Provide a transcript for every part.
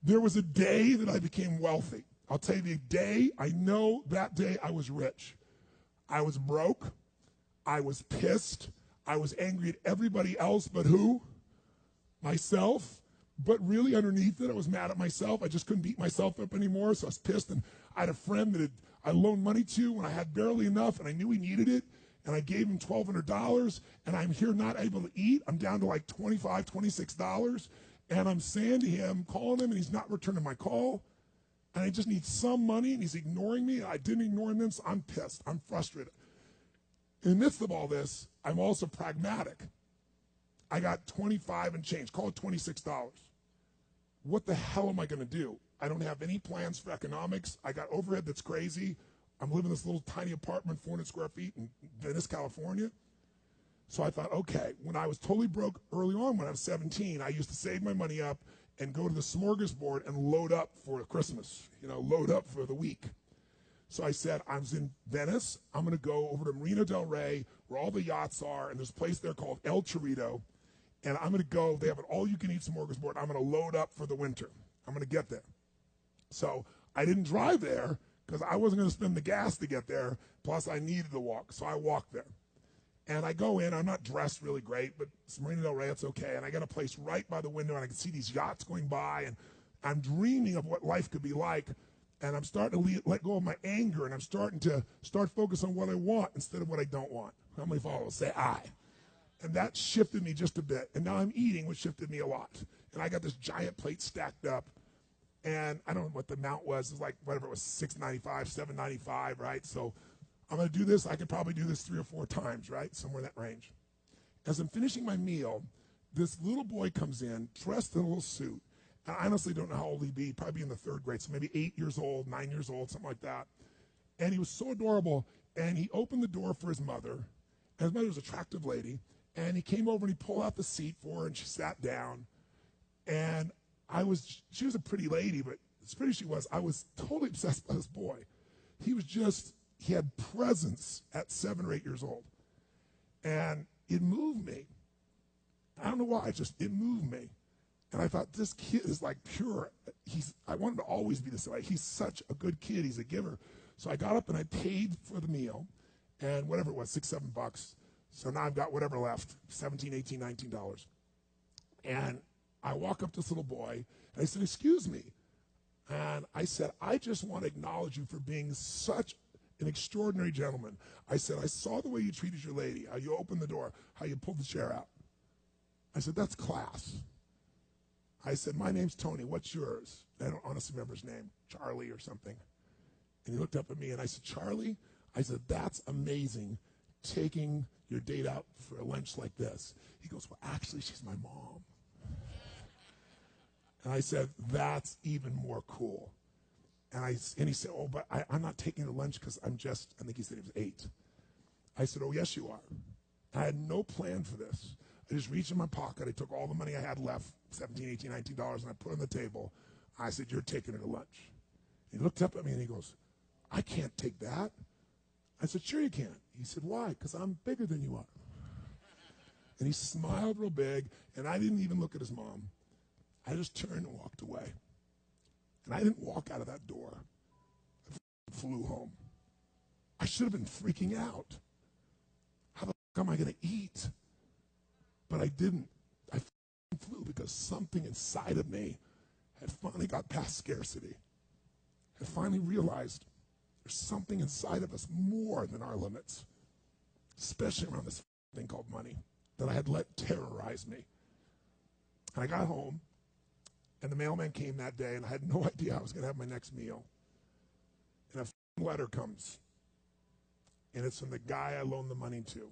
There was a day that I became wealthy. I'll tell you the day, I know that day I was rich. I was broke. I was pissed. I was angry at everybody else but who? Myself. But really underneath it, I was mad at myself. I just couldn't beat myself up anymore, so I was pissed. And I had a friend that I loaned money to when I had barely enough, and I knew he needed it, and I gave him $1,200, and I'm here not able to eat. I'm down to like $25, $26, and I'm saying to him, calling him, and he's not returning my call, and I just need some money, and he's ignoring me. I didn't ignore him then, so I'm pissed. I'm frustrated. In the midst of all this, I'm also pragmatic. I got 25 and change, call it $26. What the hell am I going to do? I don't have any plans for economics. I got overhead that's crazy. I'm living in this little tiny apartment, 400 square feet in Venice, California. So I thought, okay, when I was totally broke early on when I was 17, I used to save my money up and go to the smorgasbord and load up for Christmas, load up for the week. So I said, I was in Venice. I'm going to go over to Marina del Rey where all the yachts are, and there's a place there called El Chorrito. And I'm going to go. They have an all-you-can-eat smorgasbord. I'm going to load up for the winter. I'm going to get there. So I didn't drive there because I wasn't going to spend the gas to get there. Plus, I needed to walk. So I walked there. And I go in. I'm not dressed really great, but it's Marina del Rey. It's okay. And I got a place right by the window, and I can see these yachts going by. And I'm dreaming of what life could be like. And I'm starting to let go of my anger, and I'm starting to focus on what I want instead of what I don't want. How many followers say I? And that shifted me just a bit. And now I'm eating, which shifted me a lot. And I got this giant plate stacked up. And I don't know what the amount was. It was like, whatever, it was $6.95, $7.95, right? So I'm going to do this. I could probably do this 3 or 4 times, right? Somewhere in that range. As I'm finishing my meal, this little boy comes in, dressed in a little suit. And I honestly don't know how old he'd be. Probably in the 3rd grade, so maybe 8 years old, 9 years old, something like that. And he was so adorable. And he opened the door for his mother. And his mother was an attractive lady. And he came over and he pulled out the seat for her, and she sat down. And she was a pretty lady, but as pretty as she was, I was totally obsessed by this boy. He had presence at 7 or 8 years old. And it moved me. I don't know why, it moved me. And I thought, this kid is like pure. I want him to always be this way. He's such a good kid. He's a giver. So I got up and I paid for the meal, and whatever it was, $6, $7. So now I've got whatever left, $17, $18, $19. And I walk up to this little boy, and I said, excuse me. And I said, I just want to acknowledge you for being such an extraordinary gentleman. I said, I saw the way you treated your lady, how you opened the door, how you pulled the chair out. I said, that's class. I said, my name's Tony. What's yours? I don't honestly remember his name, Charlie or something. And he looked up at me, and I said, Charlie? I said, that's amazing, taking your date out for a lunch like this. He goes, well, actually, she's my mom. And I said, that's even more cool. And he said, oh, but I'm not taking her lunch because I think he said he was 8. I said, oh, yes, you are. I had no plan for this. I just reached in my pocket. I took all the money I had left, $17, $18, $19, and I put it on the table. I said, you're taking her to lunch. He looked up at me and he goes, I can't take that. I said, sure you can. He said, why? Because I'm bigger than you are. And he smiled real big, and I didn't even look at his mom. I just turned and walked away. And I didn't walk out of that door. I flew home. I should have been freaking out. How the fuck am I going to eat? But I didn't. I flew because something inside of me had finally got past scarcity. I finally realized there's something inside of us more than our limits, especially around this thing called money that I had let terrorize me. And I got home, and the mailman came that day, and I had no idea I was going to have my next meal. And a letter comes, and it's from the guy I loaned the money to.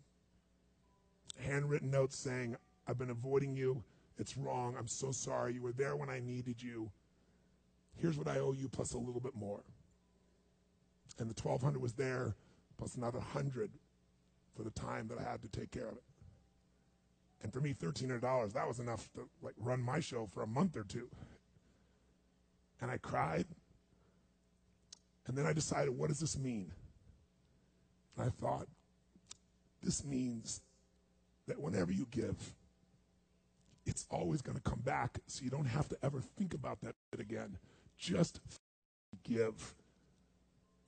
A handwritten note saying, I've been avoiding you. It's wrong. I'm so sorry. You were there when I needed you. Here's what I owe you plus a little bit more. And the $1,200 was there plus another $100 for the time that I had to take care of it. And for me, $1,300, that was enough to run my show for a month or two. And I cried. And then I decided, what does this mean? And I thought, this means that whenever you give, it's always going to come back, so you don't have to ever think about that again. Just give.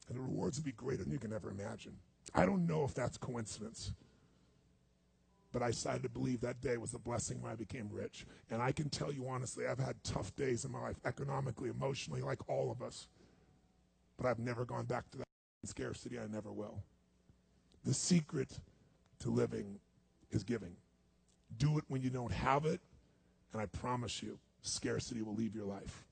And the rewards will be greater than you can ever imagine. I don't know if that's coincidence, but I decided to believe that day was a blessing when I became rich. And I can tell you honestly, I've had tough days in my life, economically, emotionally, like all of us. But I've never gone back to that scarcity. I never will. The secret to living is giving. Do it when you don't have it, and I promise you, scarcity will leave your life.